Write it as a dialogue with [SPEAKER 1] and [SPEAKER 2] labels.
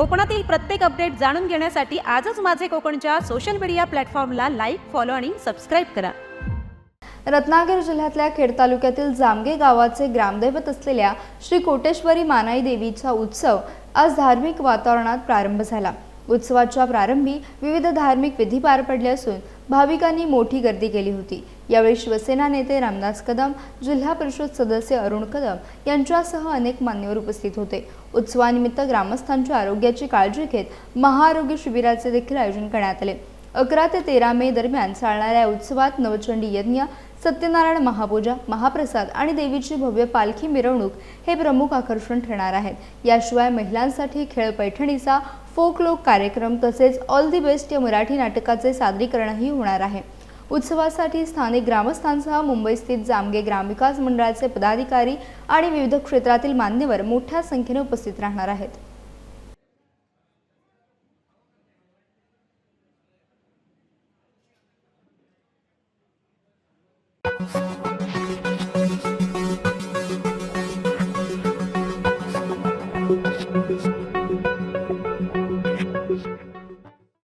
[SPEAKER 1] कोकणातील प्रत्येक अपडेट जाणून घेण्यासाठी आजच माझे कोकणच्या सोशल मीडिया प्लॅटफॉर्मला लाईक, फॉलो आणि सबस्क्राईब करा।
[SPEAKER 2] रत्नागिरी जिल्ह्यातल्या खेड तालुक्यातील जामगे गावाचे ग्रामदैवत असलेल्या श्री कोटेश्वरी मानाई देवीचा उत्सव आज धार्मिक वातावरणात प्रारंभ झाला। उत्सवाच्या प्रारंभी विविध धार्मिक विधी पार पडले असून भाविकांनी मोठी गर्दी केली होती। यावेळी शिवसेना नेते रामदास कदम, जिल्हा परिषद सदस्य अरुण कदम यांच्यासह अनेक मान्यवर उपस्थित होते। उत्सवानिमित्त ग्रामस्थांच्या आरोग्याची काळजी घेत महाआरोग्य शिबिराचे देखील आयोजन करण्यात आले। 11 ते 13 मे दरम्यान चालणाऱ्या उत्सवात नवचंडी यज्ञ, सत्यनारायण महापूजा, महाप्रसाद आणि देवीची भव्य पालखी मिरवणूक हे प्रमुख आकर्षण ठरणार आहेत। याशिवाय महिलांसाठी खेळ पैठणीचा फोकलोक कार्यक्रम तसेच ऑल दी बेस्ट या मराठी नाटकाचे सादरीकरणही होणार आहे। उत्सवासाठी स्थानिक ग्रामस्थांसह मुंबई स्थित जामगे ग्रामविकास मंडळाचे पदाधिकारी आणि विविध क्षेत्रातील मान्यवर मोठ्या संख्येने उपस्थित राहणार आहेत।